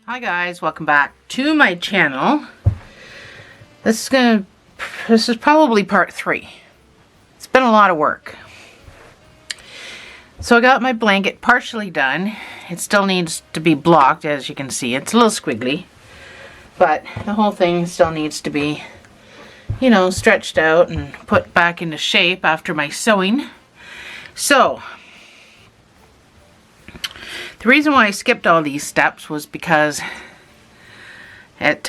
Hi guys, welcome back to my channel. This is probably part 3. It's been a lot of work. So I got my blanket partially done. It still needs to be blocked, as you can see. It's a little squiggly, but the whole thing still needs to be, you know, stretched out and put back into shape after my sewing. So the reason why I skipped all these steps was because it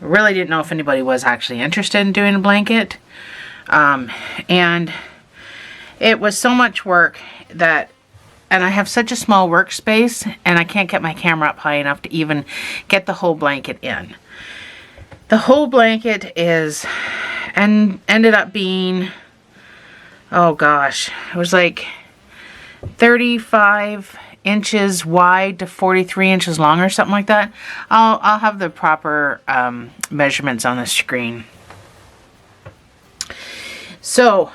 really didn't know if anybody was actually interested in doing a blanket. And it was so much work and I have such a small workspace and I can't get my camera up high enough to even get the whole blanket in. The whole blanket ended up being, oh gosh, it was like 35 inches wide to 43 inches long or something like that. I'll have the proper measurements on the screen. So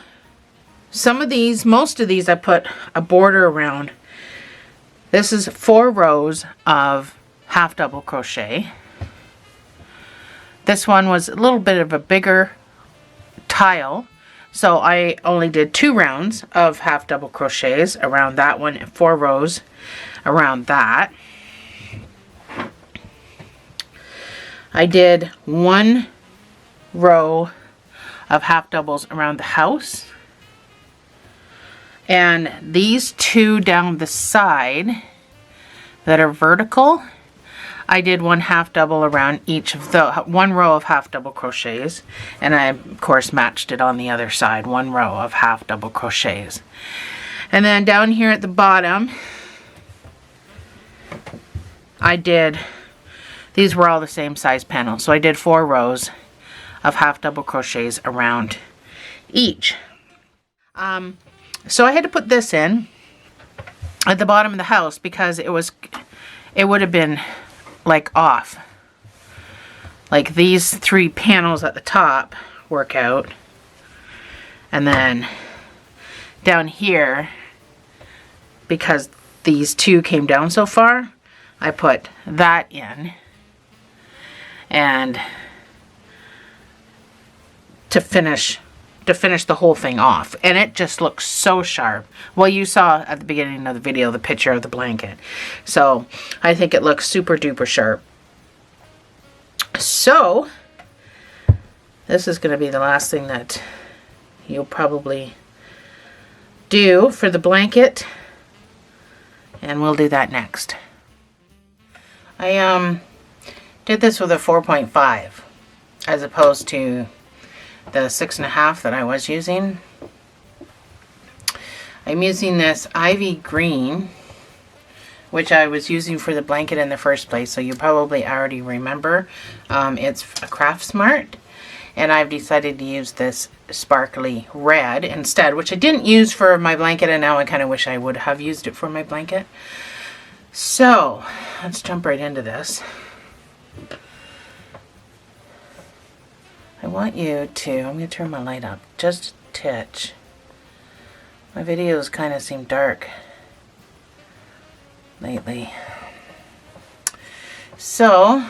most of these I put a border around. This is 4 rows of half double crochet. This one was a little bit of a bigger tile, so I only did 2 rounds of half double crochets around that one and 4 rows around that. I did 1 row of half doubles around the house, and these 2 down the side that are vertical, I did 1 half double around each of the 1 row of half double crochets, and I of course matched it on the other side, 1 row of half double crochets. And then down here at the bottom, these were all the same size panels, so I did 4 rows of half double crochets around each. So I had to put this in at the bottom of the house because it would have been like off. Like these 3 panels at the top work out, and then down here, because these 2 came down so far, I put that in, and to finish the whole thing off, and it just looks so sharp. Well, you saw at the beginning of the video the picture of the blanket, so I think it looks super duper sharp. So this is going to be the last thing that you'll probably do for the blanket, and we'll do that next. I did this with a 4.5 as opposed to the 6.5 that I was using. I'm using this Ivy Green, which I was using for the blanket in the first place, so you probably already remember. It's a Craft Smart, and I've decided to use this sparkly red instead, which I didn't use for my blanket, and now I kind of wish I would have used it for my blanket. So let's jump right into this. I want you to, I'm going to turn my light up just a titch. My videos kind of seem dark lately. So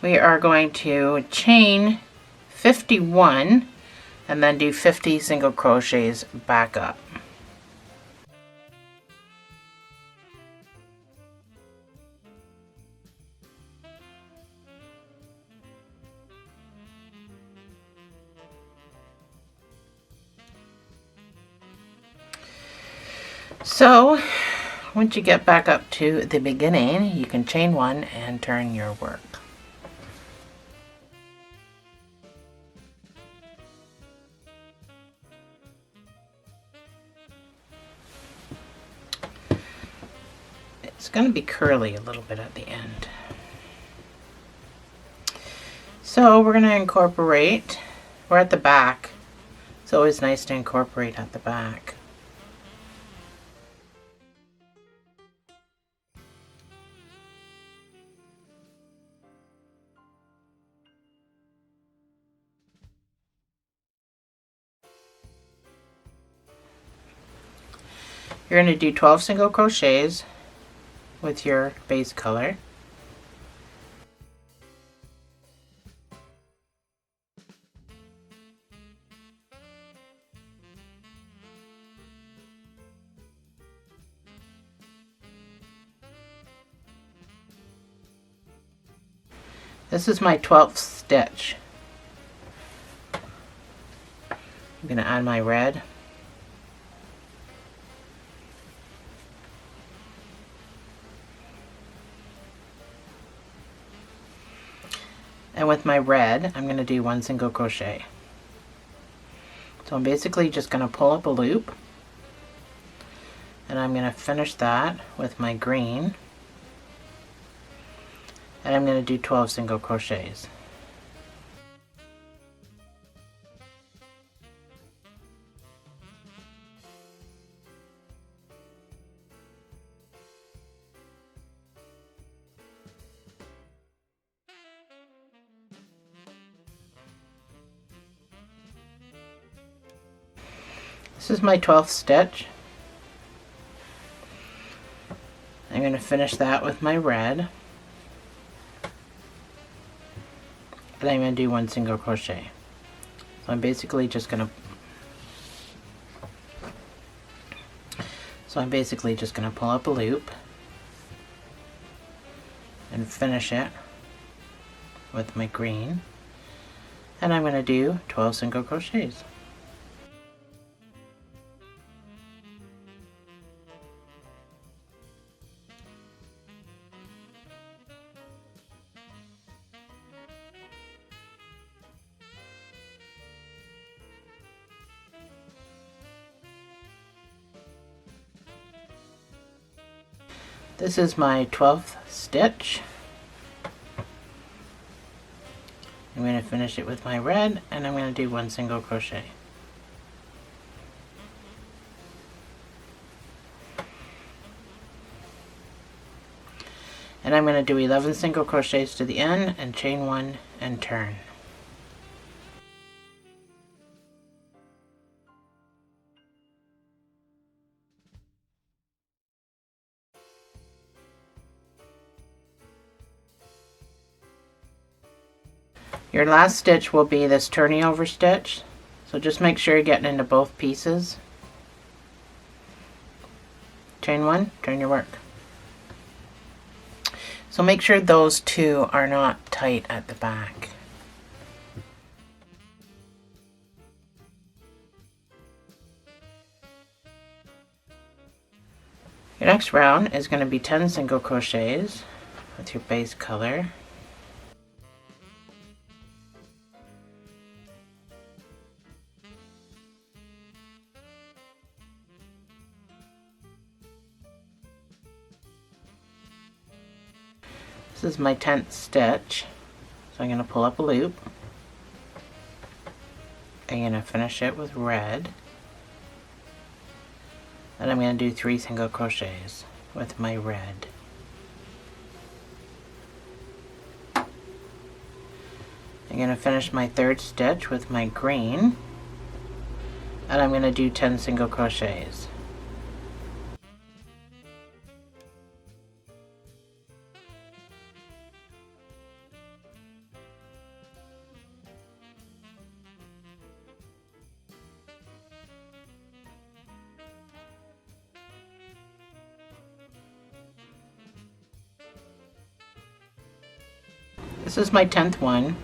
we are going to chain 51 and then do 50 single crochets back up. So once you get back up to the beginning, you can chain 1 and turn your work. It's going to be curly a little bit at the end. So we're going to incorporate, we're at the back. It's always nice to incorporate at the back. You're going to do 12 single crochets with your base color. This is my 12th stitch. I'm going to add my red. And with my red, I'm going to do 1 single crochet. So I'm basically just going to pull up a loop, and I'm going to finish that with my green, and I'm going to do 12 single crochets. This is my 12th stitch. I'm going to finish that with my red, and I'm going to do 1 single crochet. So I'm basically just going to pull up a loop and finish it with my green, and I'm going to do 12 single crochets. This is my 12th stitch. I'm going to finish it with my red, and I'm going to do 1 single crochet. And I'm going to do 11 single crochets to the end and chain 1 and turn. Your last stitch will be this turning over stitch, so just make sure you're getting into both pieces. Chain 1, turn your work. So make sure those two are not tight at the back. Your next round is going to be 10 single crochets with your base color. This is my 10th stitch, so I'm going to pull up a loop. I'm going to finish it with red, and I'm going to do 3 single crochets with my red. I'm going to finish my 3rd stitch with my green, and I'm going to do 10 single crochets. This is my 10th one.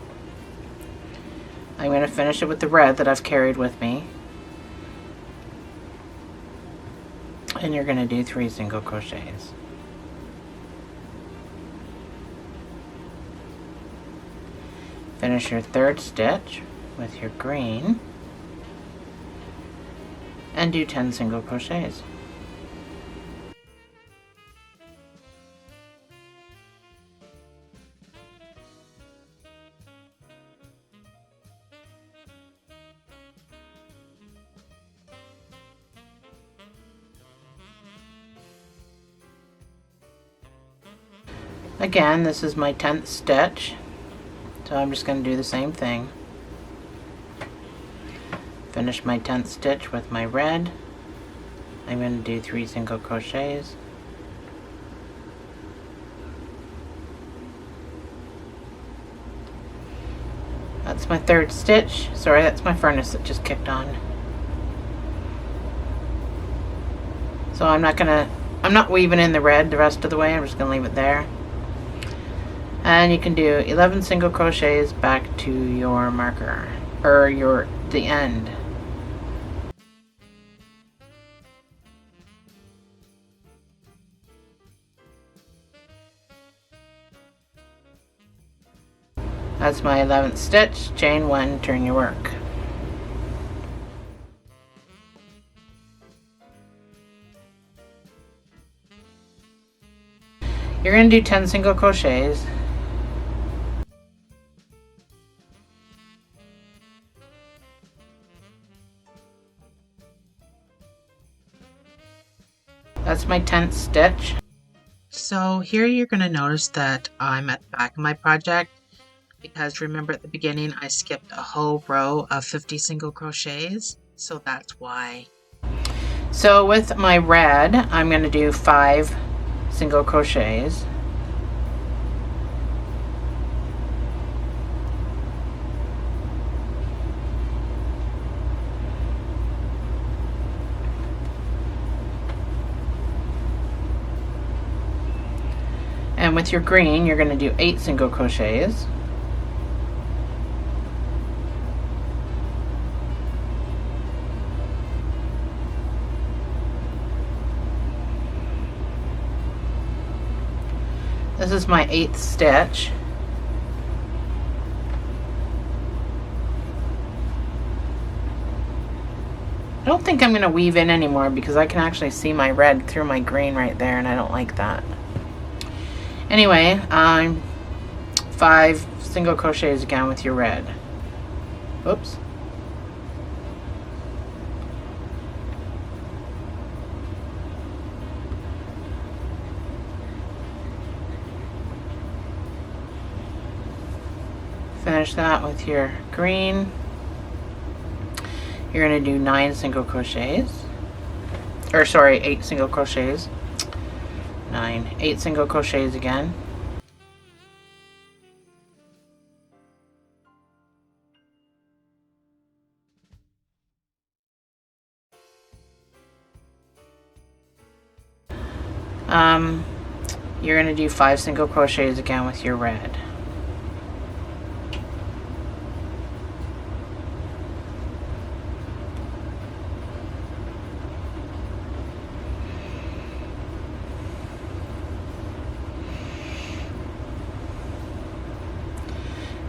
I'm going to finish it with the red that I've carried with me. And you're going to do 3 single crochets. Finish your 3rd stitch with your green and do 10 single crochets. Again, this is my 10th stitch, so I'm just going to do the same thing. Finish my 10th stitch with my red. I'm going to do 3 single crochets. That's my third stitch. Sorry, that's my furnace that just kicked on. So I'm not weaving in the red the rest of the way. I'm just gonna leave it there. And you can do 11 single crochets back to your marker, or the end. That's my 11th stitch. Chain 1, turn your work. You're going to do 10 single crochets. That's my 10th stitch. So here you're going to notice that I'm at the back of my project, because remember at the beginning I skipped a whole row of 50 single crochets, so that's why. So with my red, I'm going to do 5 single crochets. And with your green, you're going to do 8 single crochets. This is my 8th stitch. I don't think I'm going to weave in anymore because I can actually see my red through my green right there, and I don't like that. Anyway, 5 single crochets again with your red. Oops. Finish that with your green. You're going to do 9 single crochets. Or sorry, 8 single crochets. 8 single crochets again. You're going to do 5 single crochets again with your red.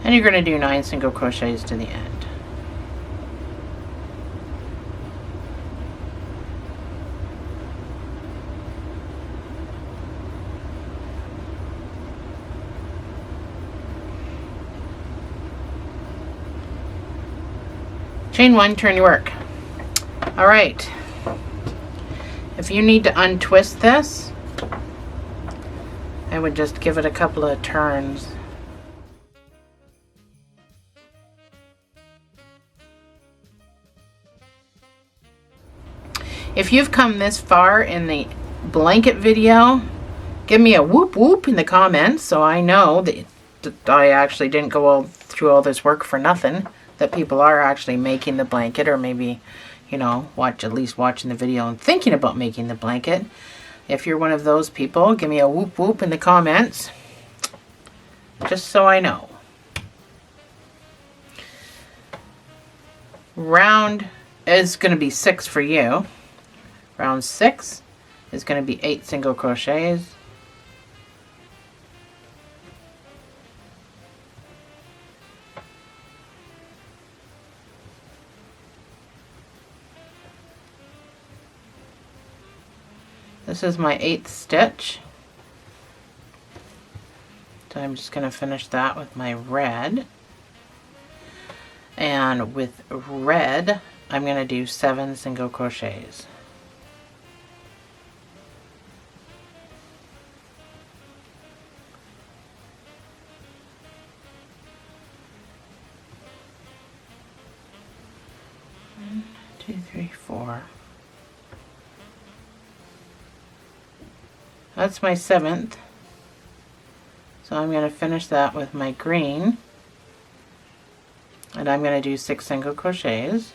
And you're going to do 9 single crochets to the end. Chain 1, turn your work. All right. If you need to untwist this, I would just give it a couple of turns. If you've come this far in the blanket video, give me a whoop whoop in the comments so I know that I actually didn't go through all this work for nothing, that people are actually making the blanket, or maybe, you know, at least watching the video and thinking about making the blanket. If you're one of those people, give me a whoop whoop in the comments, just so I know. Round is going to be 6 for you. Round 6 is going to be 8 single crochets. This is my 8th stitch. So I'm just going to finish that with my red. And with red, I'm going to do 7 single crochets. One, 2, 3, 4. That's my 7th. So I'm going to finish that with my green. and I'm going to do 6 single crochets.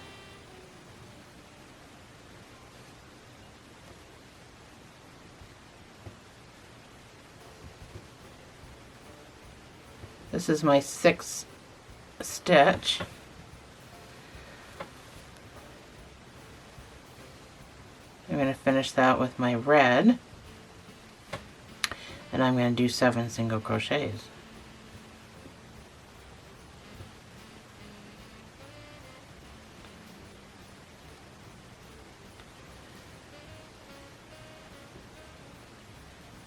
This is my 6th stitch. I'm going to finish that with my red, and I'm going to do 7 single crochets.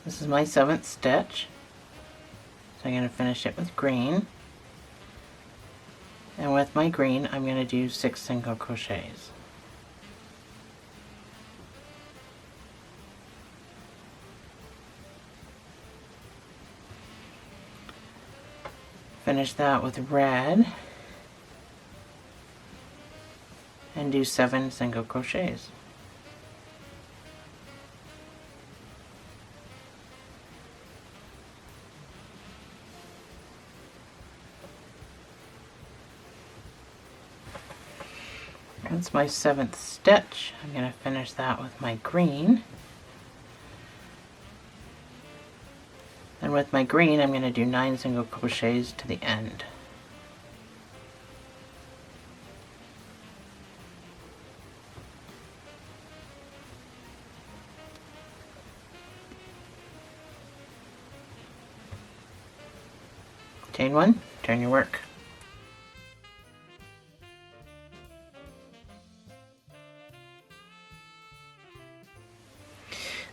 This is my 7th stitch, so I'm going to finish it with green, and with my green I'm going to do 6 single crochets. Finish that with red and do 7 single crochets. That's my 7th stitch. I'm going to finish that with my green. And with my green, I'm going to do 9 single crochets to the end. Chain 1, turn your work.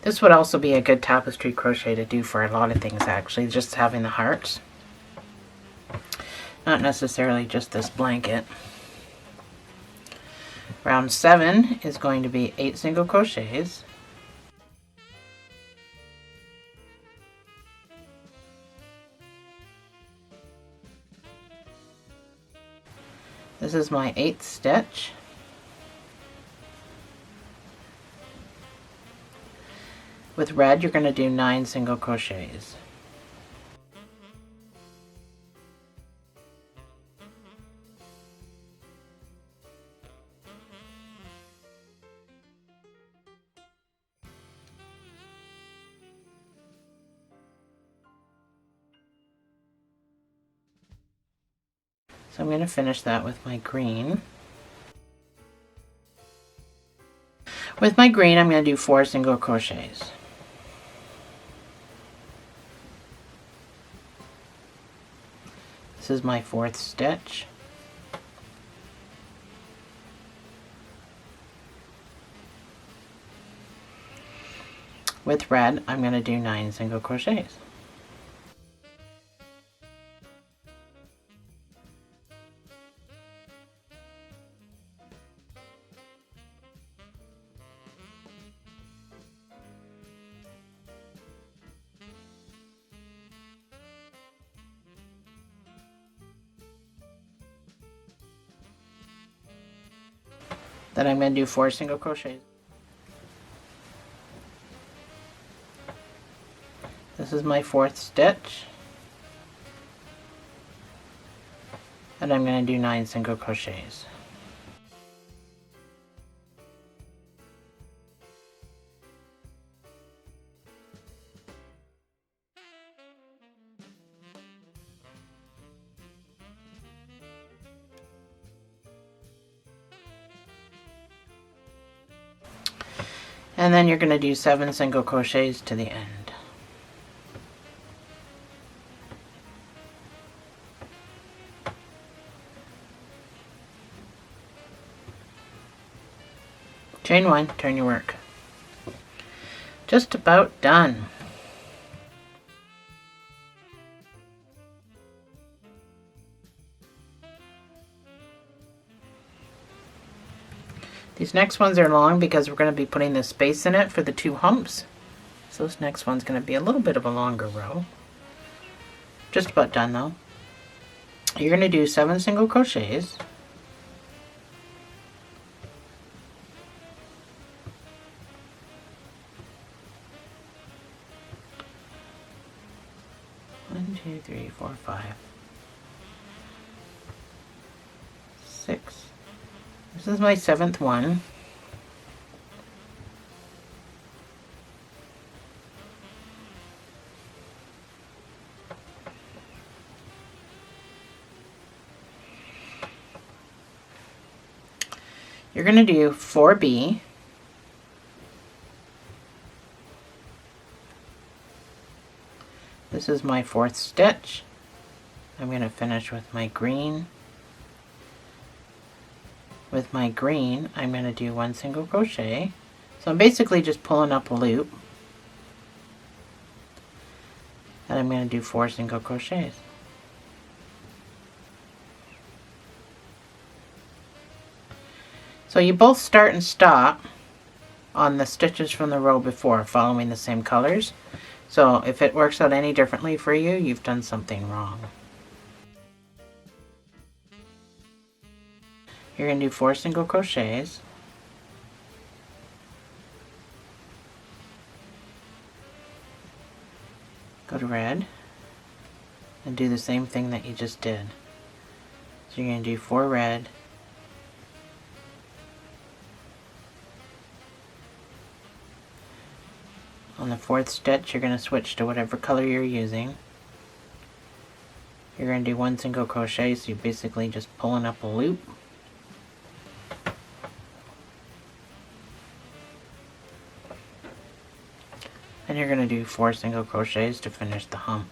This would also be a good tapestry crochet to do for a lot of things, actually, just having the hearts. Not necessarily just this blanket. Round 7 is going to be 8 single crochets. This is my 8th stitch. With red, you're going to do 9 single crochets. So I'm going to finish that with my green. With my green, I'm going to do 4 single crochets. This is my 4th stitch. With red, I'm going to do 9 single crochets. Then I'm going to do 4 single crochets. This is my 4th stitch, and I'm going to do 9 single crochets. And then you're going to do 7 single crochets to the end. Chain 1, turn your work. Just about done. These next ones are long because we're going to be putting the space in it for the 2 humps. So this next one's going to be a little bit of a longer row. Just about done though. You're going to do 7 single crochets. One, two, three, four, 5. This is my 7th one. You're going to do 4B. This is my 4th stitch. I'm going to finish with my green. With my green, I'm going to do 1 single crochet. So I'm basically just pulling up a loop. And I'm going to do 4 single crochets. So you both start and stop on the stitches from the row before, following the same colors. So if it works out any differently for you, you've done something wrong. You're going to do 4 single crochets. Go to red and do the same thing that you just did. So you're going to do 4 red, on the 4th stitch you're going to switch to whatever color you're using. You're going to do 1 single crochet, so you're basically just pulling up a loop. And you're going to do 4 single crochets to finish the hump.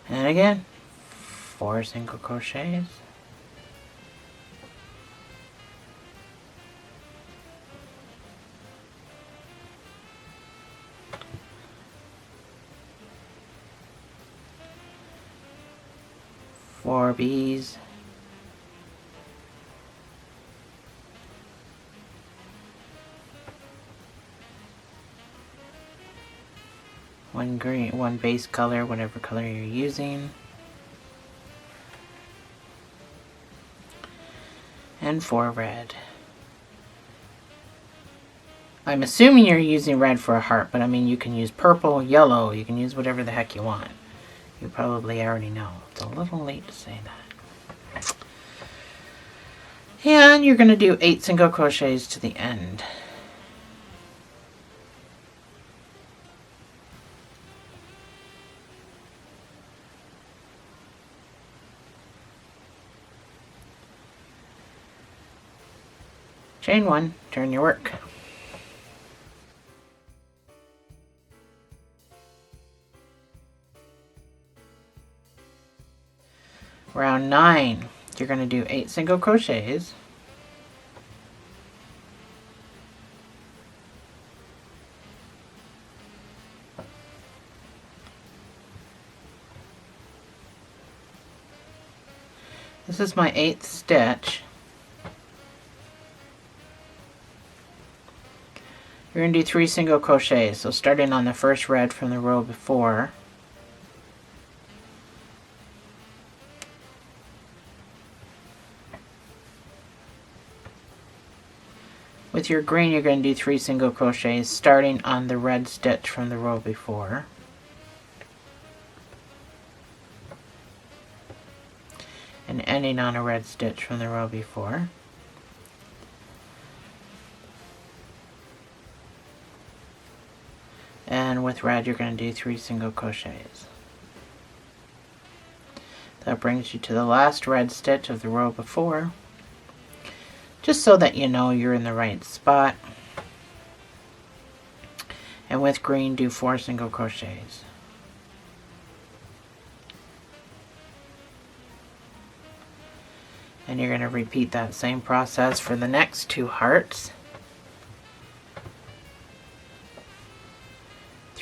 And again, 4 single crochets. Four B's. One green, one base color, whatever color you're using. And 4 red. I'm assuming you're using red for a heart, but I mean you can use purple, yellow, you can use whatever the heck you want. You probably already know. It's a little late to say that. And you're going to do 8 single crochets to the end. Chain 1, turn your work. Round 9, you're going to do 8 single crochets. This is my 8th stitch. You're going to do 3 single crochets, so starting on the first red from the row before. With your green, you're going to do 3 single crochets starting on the red stitch from the row before. And ending on a red stitch from the row before. And with red, you're going to do 3 single crochets. That brings you to the last red stitch of the row before, just so that you know you're in the right spot. And with green, do 4 single crochets. And you're going to repeat that same process for the next 2 hearts.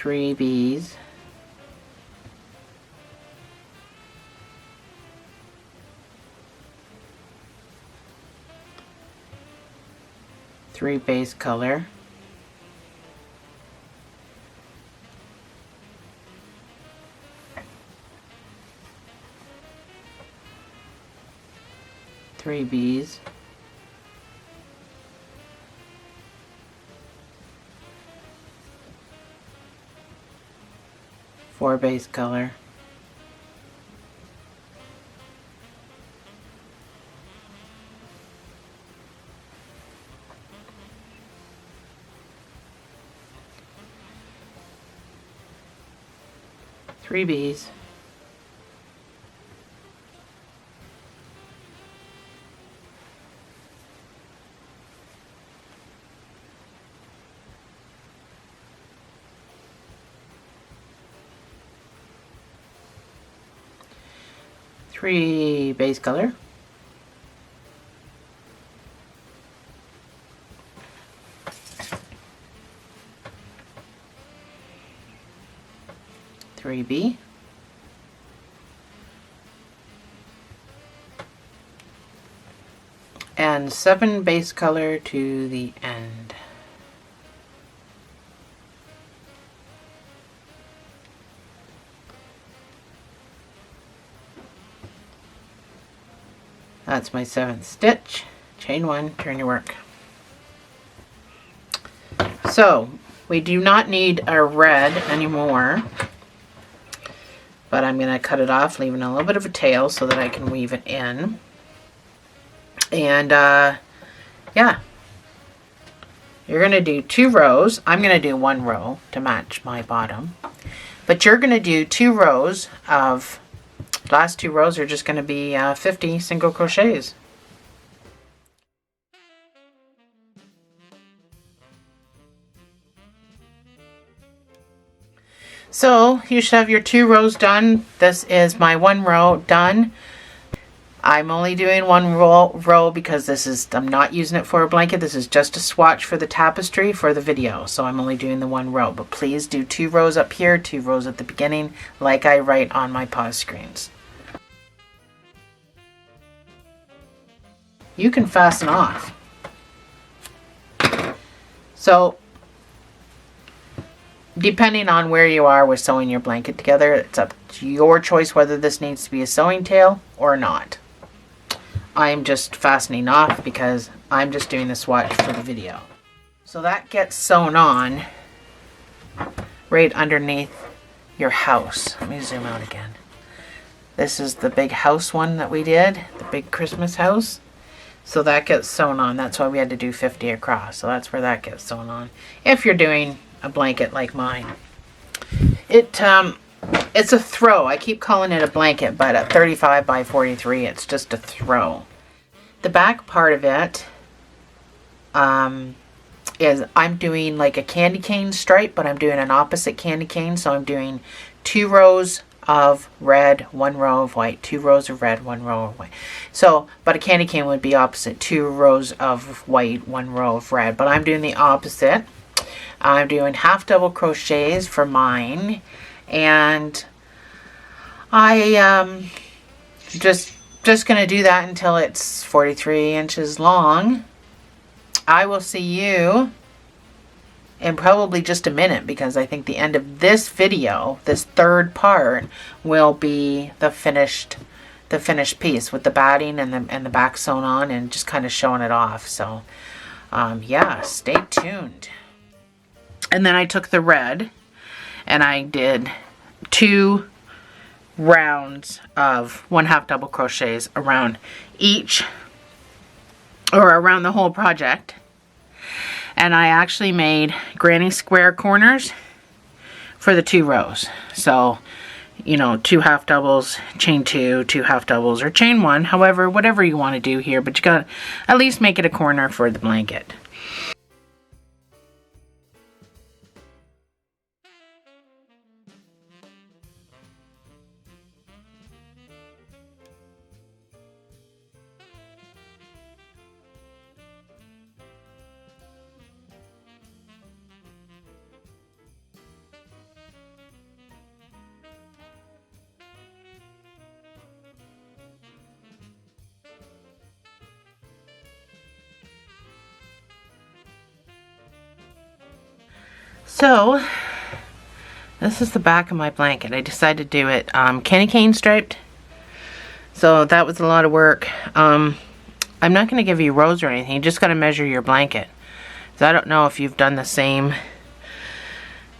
3 B's. Three base color. Three B's. 4 base color. Three Bs. Three base color. Three B. And 7 base color to the end. That's my 7th stitch. Chain 1, turn your work. So we do not need our red anymore, but I'm going to cut it off, leaving a little bit of a tail so that I can weave it in. And yeah, you're going to do 2 rows. I'm going to do 1 row to match my bottom, but you're going to do 2 rows of, last 2 rows are just going to be 50 single crochets. So you should have your 2 rows done. This is my 1 row done. I'm only doing 1 row because this is, I'm not using it for a blanket. This is just a swatch for the tapestry for the video. So I'm only doing the 1 row, but please do 2 rows up here, 2 rows at the beginning, like I write on my pause screens. You can fasten off. So depending on where you are with sewing your blanket together, it's up to your choice whether this needs to be a sewing tail or not. I'm just fastening off because I'm just doing the swatch for the video. So that gets sewn on right underneath your house. Let me zoom out again. This is the big house one that we did, the big Christmas house. So that gets sewn on. That's why we had to do 50 across. So that's where that gets sewn on. If you're doing a blanket like mine. It's a throw. I keep calling it a blanket, but at 35 by 43, it's just a throw. The back part of it is I'm doing like a candy cane stripe, but I'm doing an opposite candy cane. So I'm doing 2 rows of red, 1 row of white, 2 rows of red, 1 row of white. So, but a candy cane would be opposite, 2 rows of white, 1 row of red. But I'm doing the opposite. I'm doing half double crochets for mine, and I just going to do that until it's 43 inches long. I will see you in probably just a minute, because I think the end of this video, this 3rd part, will be the finished piece with the batting and the back sewn on and just kind of showing it off. So yeah, stay tuned. And then I took the red and I did 2 rounds of 1/2 double crochets around each, or around the whole project. And I actually made granny square corners for the 2 rows. So, you know, 2 half doubles, chain 2, 2 half doubles, or chain 1, however, whatever you want to do here, but you gotta at least make it a corner for the blanket. So, this is the back of my blanket. I decided to do it candy cane striped. So that was a lot of work. I'm not going to give you rows or anything. You just got to measure your blanket. So I don't know if you've done the same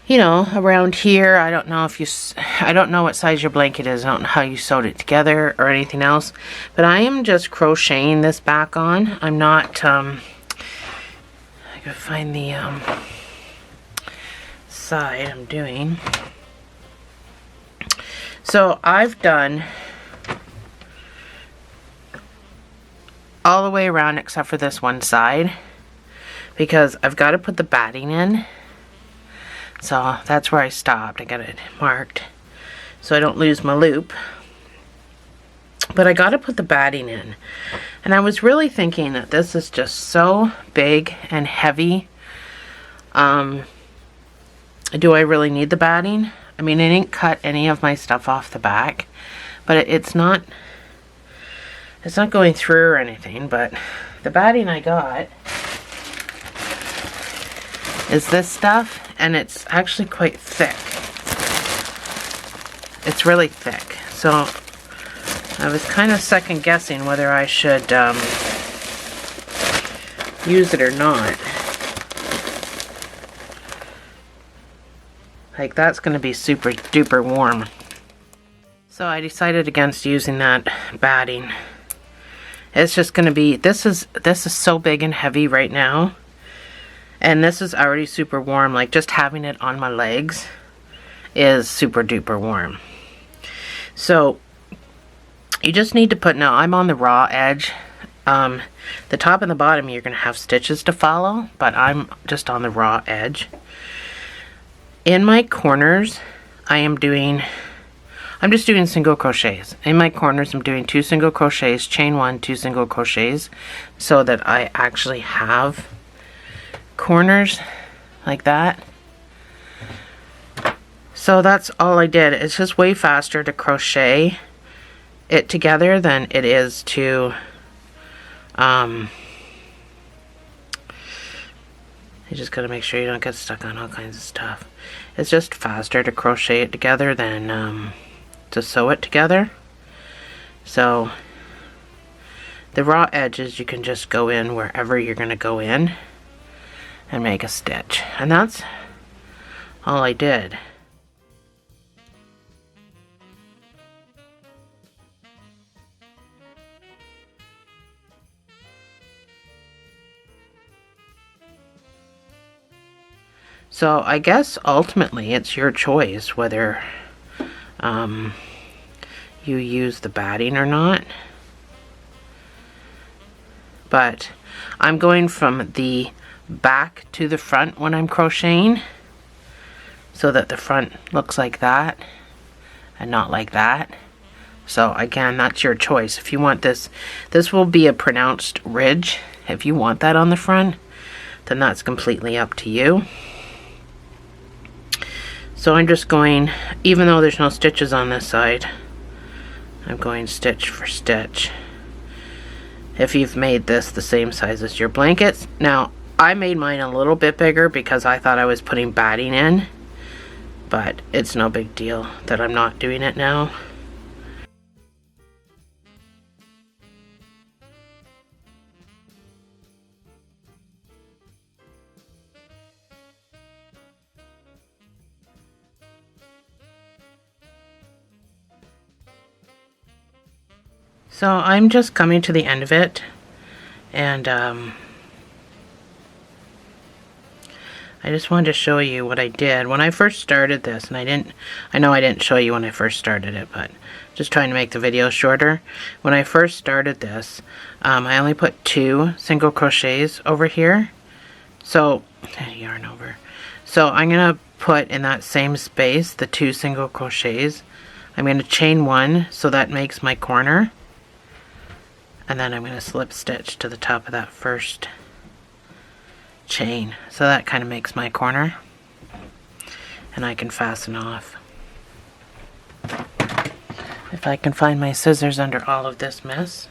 you know, around here. I don't know if you, I don't know what size your blanket is. I don't know how you sewed it together or anything else. But I am just crocheting this back on. I'm not, I gotta find the side I'm doing. So I've done all the way around except for this one side, because I've got to put the batting in. So that's where I stopped. I got it marked so I don't lose my loop. But I got to put the batting in. And I was really thinking that this is just so big and heavy. Do I really need the batting? I mean, I didn't cut any of my stuff off the back, but it's not going through or anything. But the batting I got is this stuff, and it's actually quite thick. It's really thick. So I was kind of second guessing whether I should use it or not. Like, that's going to be super duper warm. So I decided against using that batting. It's just going to be, this is so big and heavy right now. And this is already super warm. Like, just having it on my legs is super duper warm. So you just need to put, now I'm on the raw edge. The top and the bottom you're going to have stitches to follow, but I'm just on the raw edge. In my corners, I'm just doing single crochets. In my corners, I'm doing 2 single crochets, chain 1, 2 single crochets, so that I actually have corners like that. So that's all I did. It's just way faster to crochet it together than it is to you just gotta make sure you don't get stuck on all kinds of stuff. It's just faster to crochet it together than to sew it together. So the raw edges you can just go in wherever you're gonna go in and make a stitch. And that's all I did. So I guess ultimately it's your choice whether you use the batting or not. But I'm going from the back to the front when I'm crocheting, so that the front looks like that and not like that. So again, that's your choice. If you want this will be a pronounced ridge. If you want that on the front, then that's completely up to you. So I'm just going, even though there's no stitches on this side, I'm going stitch for stitch. If you've made this the same size as your blankets. Now, I made mine a little bit bigger because I thought I was putting batting in, but it's no big deal that I'm not doing it now. So I'm just coming to the end of it, and I just wanted to show you what I did when I first started this. And I know I didn't show you when I first started it, but just trying to make the video shorter. When I first started this, I only put 2 single crochets over here. So, yarn over. So I'm gonna put in that same space the 2 single crochets. I'm gonna chain 1, so that makes my corner. And then I'm going to slip stitch to the top of that first chain. So that kind of makes my corner. And I can fasten off. If I can find my scissors under all of this mess.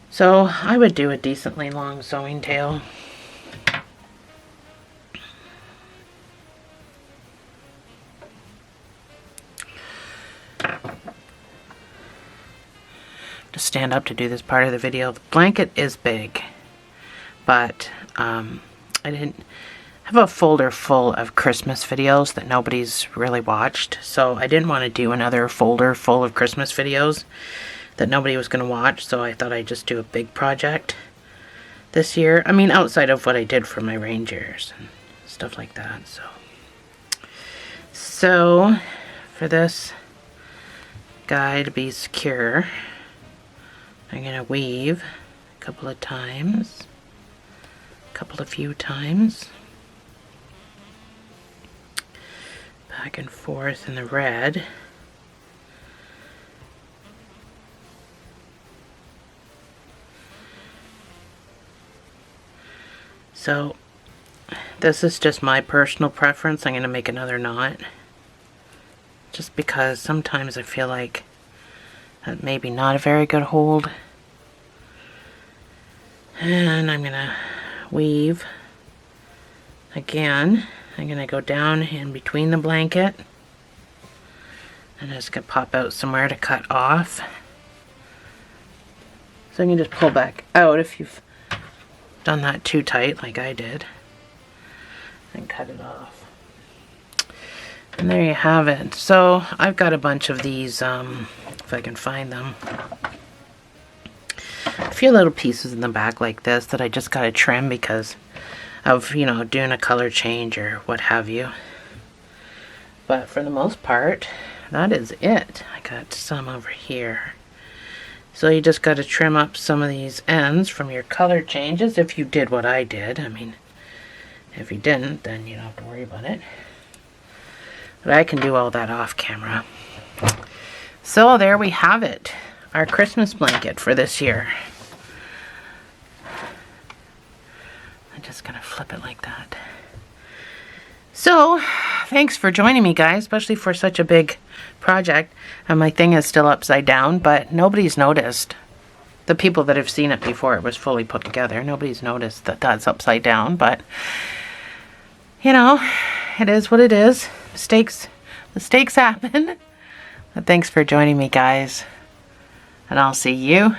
So I would do a decently long sewing tail. To stand up to do this part of the video. The blanket is big, but I didn't have a folder full of Christmas videos that nobody's really watched. So I didn't want to do another folder full of Christmas videos that nobody was going to watch. So I thought I'd just do a big project this year. I mean, outside of what I did for my reindeers and stuff like that. So for this guy to be secure, I'm going to weave a couple of times, a few times, back and forth in the red. So this is just my personal preference. I'm going to make another knot just because sometimes I feel like that maybe not a very good hold. And I'm going to weave again. I'm going to go down in between the blanket and it's going to pop out somewhere to cut off. So you can just pull back out if you've done that too tight like I did and cut it off. And there you have it. So I've got a bunch of these, if I can find them. A few little pieces in the back like this that I just got to trim because of, you know, doing a color change or what have you. But for the most part, that is it. I got some over here. So you just got to trim up some of these ends from your color changes if you did what I did. I mean, if you didn't, then you don't have to worry about it. But I can do all that off camera. So there we have it. Our Christmas blanket for this year. I'm just going to flip it like that. So, thanks for joining me, guys, especially for such a big project. And my thing is still upside down, but nobody's noticed. The people that have seen it before it was fully put together, nobody's noticed that that's upside down, but you know, it is what it is. Mistakes happen. But thanks for joining me, guys. And I'll see you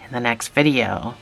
in the next video.